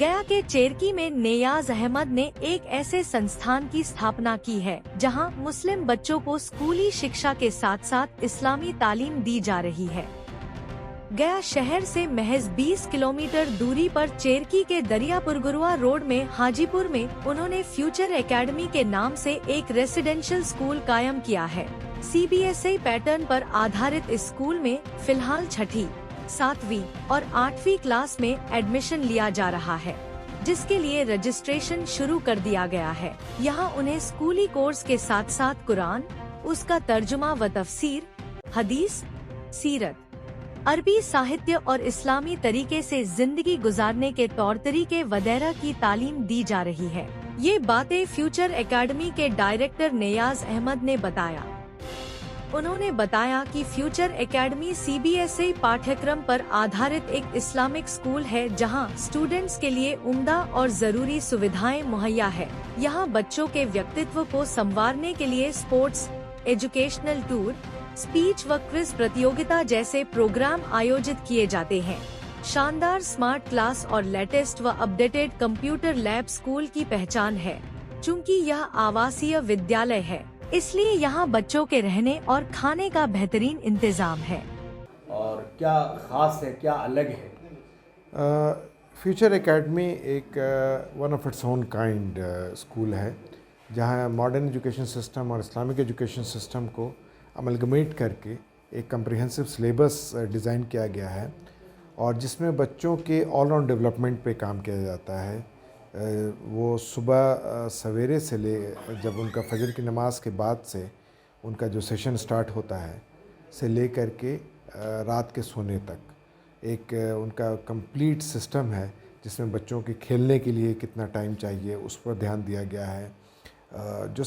गया के चेरकी में नेयाज अहमद ने एक ऐसे संस्थान की स्थापना की है जहां मुस्लिम बच्चों को स्कूली शिक्षा के साथ साथ इस्लामी तालीम दी जा रही है। गया शहर से महज 20 किलोमीटर दूरी पर चेरकी के दरियापुरगुरुआ रोड में हाजीपुर में उन्होंने फ्यूचर एकेडमी के नाम से एक रेसिडेंशियल स्कूल कायम किया है। CBSE पैटर्न पर आधारित इस स्कूल में फिलहाल छठी, 7वीं और 8वीं क्लास में एडमिशन लिया जा रहा है, जिसके लिए रजिस्ट्रेशन शुरू कर दिया गया है। यहाँ उन्हें स्कूली कोर्स के साथ साथ कुरान, उसका तर्जुमा व तफसीर, हदीस, सीरत, अरबी साहित्य और इस्लामी तरीके से जिंदगी गुजारने के तौर तरीके वगैरह की तालीम दी जा रही है। ये बातें फ्यूचर एकेडमी के डायरेक्टर नेयाज अहमद ने बताया। उन्होंने बताया कि फ्यूचर एकेडमी CBSE पाठ्यक्रम पर आधारित एक इस्लामिक स्कूल है जहां स्टूडेंट्स के लिए उम्दा और जरूरी सुविधाएं मुहैया है। यहां बच्चों के व्यक्तित्व को संवारने के लिए स्पोर्ट्स, एजुकेशनल टूर, स्पीच व क्विज प्रतियोगिता जैसे प्रोग्राम आयोजित किए जाते हैं। शानदार स्मार्ट क्लास और लेटेस्ट व अपडेटेड कंप्यूटर लैब स्कूल की पहचान है। चूँकि यह आवासीय विद्यालय है, इसलिए यहाँ बच्चों के रहने और खाने का बेहतरीन इंतजाम है। और क्या खास है, क्या अलग है? फ्यूचर एकेडमी एक one of its own kind school है जहाँ मॉडर्न एजुकेशन सिस्टम और इस्लामिक एजुकेशन सिस्टम को अमलगमेट करके एक कम्प्रिहेंसिव सिलेबस डिज़ाइन किया गया है और जिसमें बच्चों के ऑल राउंड डेवलपमेंट पे काम किया जाता है। वो सुबह सवेरे से ले जब उनका फजर की नमाज के बाद से उनका जो सेशन स्टार्ट होता है से ले कर के रात के सोने तक एक उनका कंप्लीट सिस्टम है जिसमें बच्चों के खेलने के लिए कितना टाइम चाहिए उस पर ध्यान दिया गया है। जो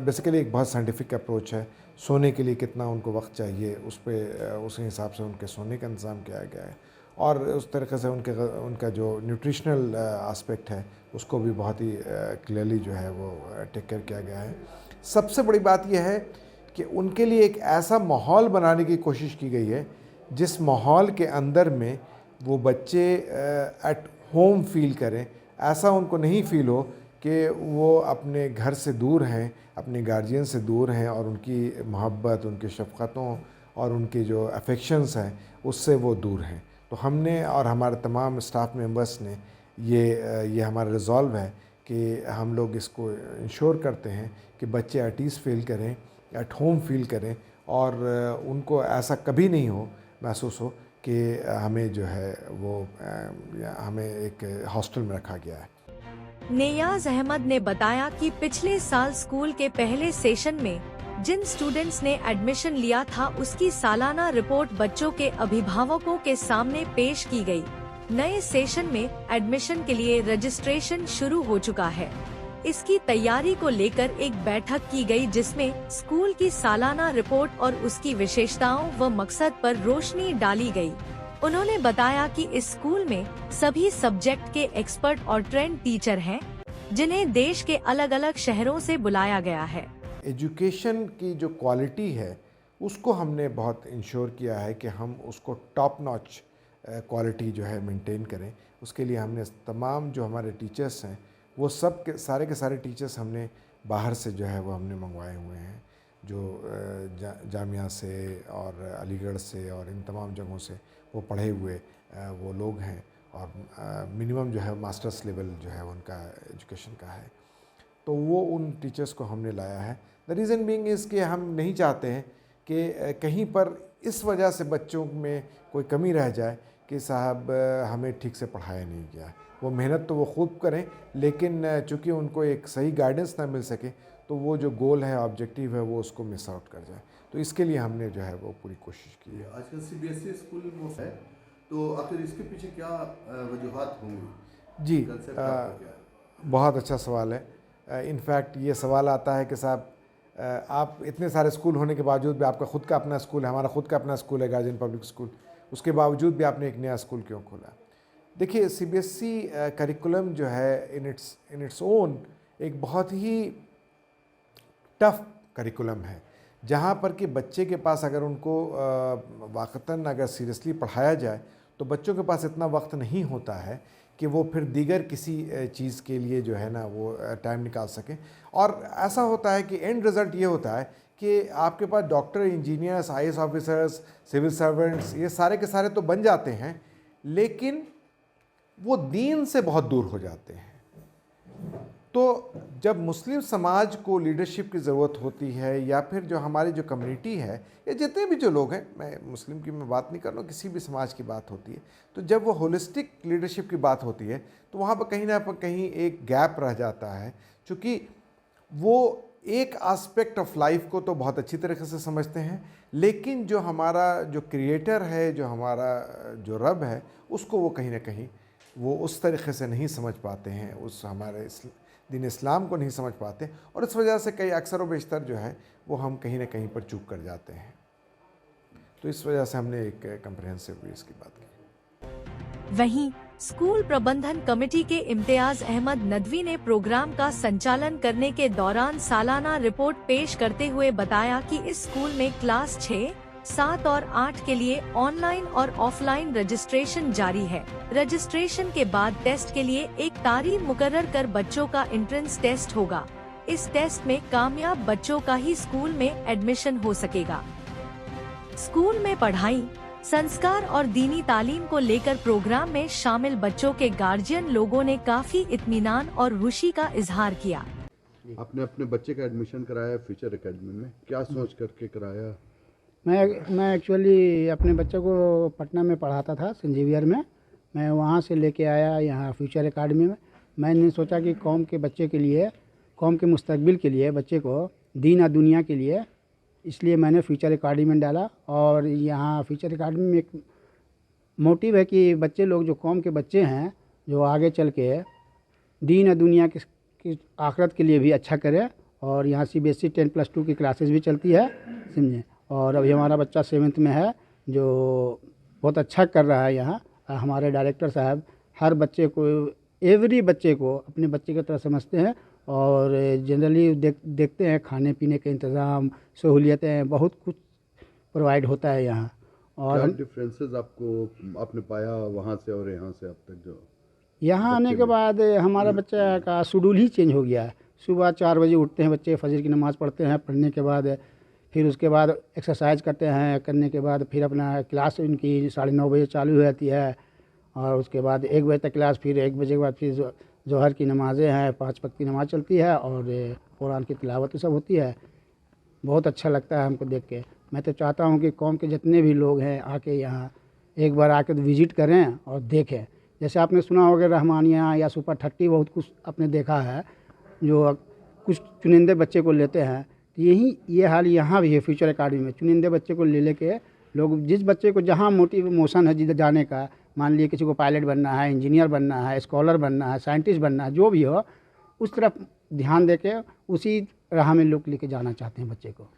बेसिकली एक बहुत साइंटिफिक अप्रोच है। सोने के लिए कितना उनको वक्त चाहिए उस पर उस हिसाब से उनके सोने का इंतज़ाम किया गया है और उस तरीके से उनका जो न्यूट्रिशनल एस्पेक्ट है उसको भी बहुत ही क्लियरली जो है वो टेक केयर किया गया है। सबसे बड़ी बात यह है कि उनके लिए एक ऐसा माहौल बनाने की कोशिश की गई है जिस माहौल के अंदर में वो बच्चे एट होम फील करें। ऐसा उनको नहीं फील हो कि वो अपने घर से दूर हैं, अपने गार्जियन से दूर हैं और उनकी मोहब्बत, उनकी शफ़क़तों और उनके जो अफेक्शंस हैं उससे वो दूर हैं। तो हमने और हमारे तमाम स्टाफ मेंबर्स ने ये हमारा रिज़ॉल्व है कि हम लोग इसको इंश्योर करते हैं कि बच्चे एट ईज़ फील करें, एट होम फील करें और उनको ऐसा कभी नहीं हो महसूस हो कि हमें जो है वो हमें एक हॉस्टल में रखा गया है। नेयाज अहमद ने बताया कि पिछले साल स्कूल के पहले सेशन में जिन स्टूडेंट्स ने एडमिशन लिया था उसकी सालाना रिपोर्ट बच्चों के अभिभावकों के सामने पेश की गई। नए सेशन में एडमिशन के लिए रजिस्ट्रेशन शुरू हो चुका है। इसकी तैयारी को लेकर एक बैठक की गई जिसमें स्कूल की सालाना रिपोर्ट और उसकी विशेषताओं व मकसद पर रोशनी डाली गई। उन्होंने बताया कि इस स्कूल में सभी सब्जेक्ट के एक्सपर्ट और ट्रेंड टीचर हैं, जिन्हें देश के अलग अलग शहरों से बुलाया गया है। एजुकेशन की जो क्वालिटी है उसको हमने बहुत इंश्योर किया है कि हम उसको टॉप नॉच क्वालिटी जो है मेंटेन करें। उसके लिए हमने तमाम जो हमारे टीचर्स हैं वो सब के सारे टीचर्स हमने बाहर से जो है वो हमने मंगवाए हुए हैं, जो जामिया से और अलीगढ़ से और इन तमाम जगहों से वो पढ़े हुए वो लोग हैं और मिनिमम जो है मास्टर्स लेवल जो है उनका एजुकेशन का है। तो वो उन टीचर्स को हमने लाया है। द रीज़न बीइंग इज़ कि हम नहीं चाहते हैं कि कहीं पर इस वजह से बच्चों में कोई कमी रह जाए कि साहब हमें ठीक से पढ़ाया नहीं गया। वो मेहनत तो वो खूब करें लेकिन चूँकि उनको एक सही गाइडेंस ना मिल सके तो वो जो गोल है, ऑब्जेक्टिव है, वो उसको मिस आउट कर जाए। तो इसके लिए हमने जो है वो पूरी कोशिश की है। आजकल CBSE स्कूल वो है, तो आखिर इसके पीछे क्या वजूहात होंगी? जी, बहुत अच्छा सवाल है। इनफैक्ट ये सवाल आता है कि साहब आप इतने सारे स्कूल होने के बावजूद भी, आपका ख़ुद का अपना स्कूल है, हमारा ख़ुद का अपना स्कूल है गार्जियन पब्लिक स्कूल, उसके बावजूद भी आपने एक नया स्कूल क्यों खोला? देखिए, CBSE करिकुलम जो है इन इट्स ओन एक बहुत ही टफ करिकुलम है, जहाँ पर कि बच्चे के पास अगर उनको वाक़तन अगर सीरियसली पढ़ाया जाए तो बच्चों के पास इतना वक्त नहीं होता है कि वो फिर दीगर किसी चीज़ के लिए जो है ना वो टाइम निकाल सकें। और ऐसा होता है कि एंड रिज़ल्ट ये होता है कि आपके पास doctor, engineers, IAS officers, civil servants, ये सारे के सारे तो बन जाते हैं, लेकिन वो दीन से बहुत दूर हो जाते हैं। तो जब मुस्लिम समाज को लीडरशिप की ज़रूरत होती है, या फिर जो हमारी जो कम्युनिटी है, या जितने भी जो लोग हैं, मैं मुस्लिम की मैं बात नहीं कर रहा हूँ, किसी भी समाज की बात होती है, तो जब वो होलिस्टिक लीडरशिप की बात होती है तो वहाँ पर कहीं ना कहीं एक गैप रह जाता है, क्योंकि वो एक एस्पेक्ट ऑफ लाइफ को तो बहुत अच्छी तरीके से समझते हैं, लेकिन जो हमारा जो क्रिएटर है, जो हमारा जो रब है, उसको वो कहीं ना कहीं वो उस तरीके से नहीं समझ पाते हैं, उस हमारे दीन इस्लाम को नहीं समझ पाते, और इस वजह से कई अक्सर व बेशतर जो है वो हम कहीं ना कहीं पर चूक कर जाते हैं। तो इस वजह से हमने एक कम्प्रहेंसिव बेस की बात की। वहीं स्कूल प्रबंधन कमेटी के इम्तियाज अहमद नदवी ने प्रोग्राम का संचालन करने के दौरान सालाना रिपोर्ट पेश करते हुए बताया कि इस स्कूल में क्लास 6, 7 और 8 के लिए ऑनलाइन और ऑफलाइन रजिस्ट्रेशन जारी है। रजिस्ट्रेशन के बाद टेस्ट के लिए एक तारीख मुकर्रर कर बच्चों का एंट्रेंस टेस्ट होगा। इस टेस्ट में कामयाब बच्चों का ही स्कूल में एडमिशन हो सकेगा। स्कूल में पढ़ाई, संस्कार और दीनी तालीम को लेकर प्रोग्राम में शामिल बच्चों के गार्जियन लोगों ने काफी इत्मीनान और खुशी का इजहार किया। आपने अपने बच्चे का एडमिशन कराया फ्यूचर एकेडमी में, क्या सोच करके कराया? मैं एक्चुअली अपने बच्चे को पटना में पढ़ाता था, सेंट जेवियर में। मैं वहाँ से लेके आया यहाँ फ्यूचर एकेडमी में। मैंने सोचा कि कौम के बच्चे के लिए, कौम के मुस्तकबिल के लिए, बच्चे को दीन और दुनिया के लिए, इसलिए मैंने फ्यूचर एकेडमी में डाला। और यहाँ फ्यूचर एकेडमी में एक मोटिव है कि बच्चे लोग, जो कौम के बच्चे हैं, जो आगे चल के दीन और दुनिया की आखिरत के लिए भी अच्छा करें। और यहाँ CBSE 10+2 की क्लासेस भी चलती है, समझे। और अभी हमारा बच्चा 7th में है, जो बहुत अच्छा कर रहा है। यहाँ हमारे डायरेक्टर साहब हर बच्चे को, एवरी बच्चे को अपने बच्चे की तरह समझते हैं, और जनरली देखते हैं खाने पीने के इंतज़ाम, सहूलियतें, बहुत कुछ प्रोवाइड होता है यहाँ। और क्या डिफरेंसेस आपने पाया वहाँ से और यहाँ से अब तक? जो यहाँ आने के बाद हमारा बच्चा का शेड्यूल ही चेंज हो गया है। सुबह 4 बजे उठते हैं बच्चे, फजर की नमाज़ पढ़ते हैं, पढ़ने के बाद फिर उसके बाद एक्सरसाइज करते हैं, करने के बाद फिर अपना क्लास उनकी 9:30 बजे चालू हो जाती है, और उसके बाद 1 बजे तक क्लास, फिर 1 बजे के बाद फिर जोहर की नमाज़ें हैं, 5 वक्त की नमाज़ चलती है, और कुरान की तिलावत सब होती है। बहुत अच्छा लगता है हमको देख के। मैं तो चाहता हूँ कि कौम के जितने भी लोग हैं आके यहाँ एक बार आके विज़िट करें और देखें। जैसे आपने सुना होगा रहमानिया या सुपर 30, बहुत कुछ आपने देखा है, जो कुछ चुनिंदे बच्चे को लेते हैं। ये हाल यहाँ भी है फ्यूचर एकेडमी में। चुनिंदे बच्चे को ले लेके लोग, जिस बच्चे को जहाँ मोटिवेशन है जिधर जाने का, मान लिए किसी को पायलट बनना है, इंजीनियर बनना है, स्कॉलर बनना है, साइंटिस्ट बनना है, जो भी हो, उस तरफ ध्यान देके उसी राह में लोग लेके जाना चाहते हैं बच्चे को।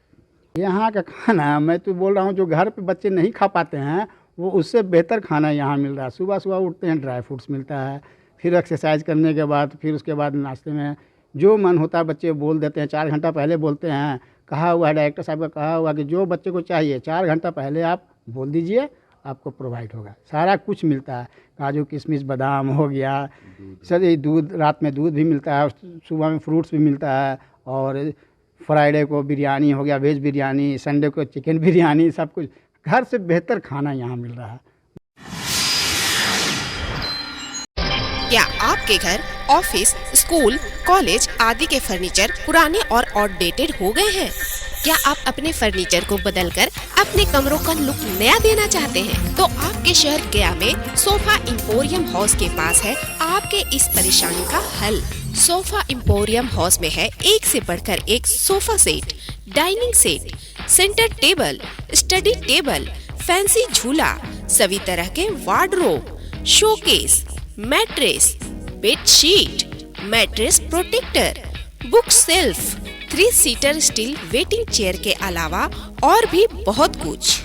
यहाँ का खाना, मैं तो बोल रहा हूँ, जो घर पे बच्चे नहीं खा पाते हैं वो उससे बेहतर खाना यहाँ मिल रहा है। सुबह सुबह उठते हैं, ड्राई फ्रूट्स मिलता है, फिर एक्सरसाइज करने के बाद फिर उसके बाद नाश्ते में जो मन होता है बच्चे बोल देते हैं। 4 घंटा पहले बोलते हैं, कहा हुआ है डायरेक्टर साहब का, कहा हुआ कि जो बच्चे को चाहिए 4 घंटा पहले आप बोल दीजिए, आपको प्रोवाइड होगा। सारा कुछ मिलता है, काजू किशमिश बादाम हो गया, सर ये दूध, रात में दूध भी मिलता है, सुबह में फ्रूट्स भी मिलता है, और फ्राइडे को बिरयानी हो गया, वेज बिरयानी, संडे को चिकन बिरयानी, सब कुछ। घर से बेहतर खाना यहाँ मिल रहा है। क्या आपके घर, ऑफिस, स्कूल, कॉलेज आदि के फर्नीचर पुराने और आउटडेटेड हो गए हैं? क्या आप अपने फर्नीचर को बदलकर अपने कमरों का लुक नया देना चाहते हैं? तो आपके शहर गया में सोफा इंपोरियम हाउस के पास है आपके इस परेशानी का हल। सोफा इंपोरियम हाउस में है एक से बढ़कर एक sofa set, dining set, centre table, study table, fancy झूला, सभी तरह के wardrobe, showcase, mattress, bedsheet, mattress protector, book shelf, 3 seater steel waiting chair के अलावा और भी बहुत कुछ।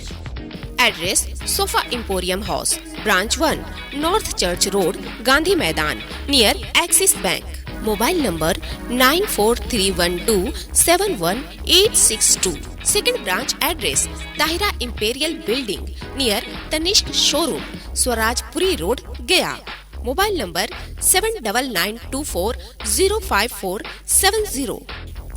Address: sofa emporium house, branch 1, north church road, Gandhi Maidan, near Axis bank. Mobile number 9431271862। Second branch address: Tahira imperial building, near Tanishq showroom, Swarajpuri road, Gaya. Mobile number 7992405470।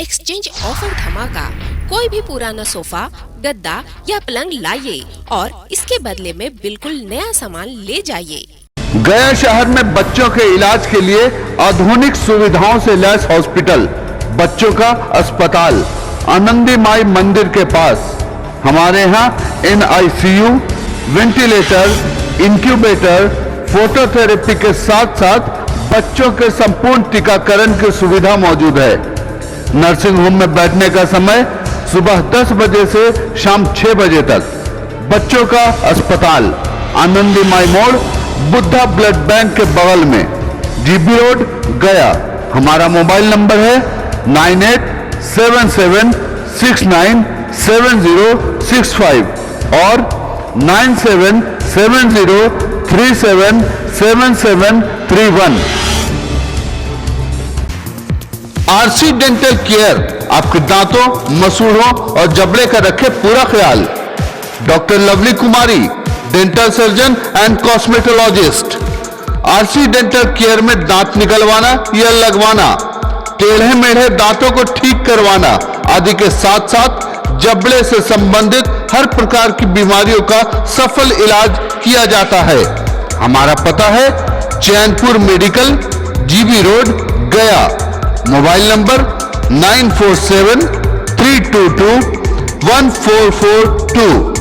Exchange offer धमाका। कोई भी पुराना सोफा, गद्दा या पलंग लाइए और इसके बदले में बिल्कुल नया सामान ले जाइए। गया शहर में बच्चों के इलाज के लिए आधुनिक सुविधाओं से लैस हॉस्पिटल, बच्चों का अस्पताल आनंदी माई मंदिर के पास। हमारे यहाँ NICU, वेंटिलेटर, इंक्यूबेटर, फोटोथेरेपी के साथ साथ बच्चों के संपूर्ण टीकाकरण की सुविधा मौजूद है। नर्सिंग होम में बैठने का समय सुबह 10 बजे से शाम 6 बजे तक। बच्चों का अस्पताल आनंदी माई मोड़, बुद्धा ब्लड बैंक के बगल में, GB रोड, गया। हमारा मोबाइल नंबर है 9877697065 और 9770377731। RC डेंटल केयर आपके दांतों, मसूड़ों और जबड़े का रखे पूरा ख्याल। Doctor lovely Kumari, dental surgeon and cosmetologist. RC dental care में दांत निकलवाना या लगवाना, टेढ़े मेढ़े दांतों को ठीक करवाना आदि के साथ साथ जबड़े से संबंधित हर प्रकार की बीमारियों का सफल इलाज किया जाता है। हमारा पता है Chainpur medical, GB road, Gaya. Mobile number 9473221442।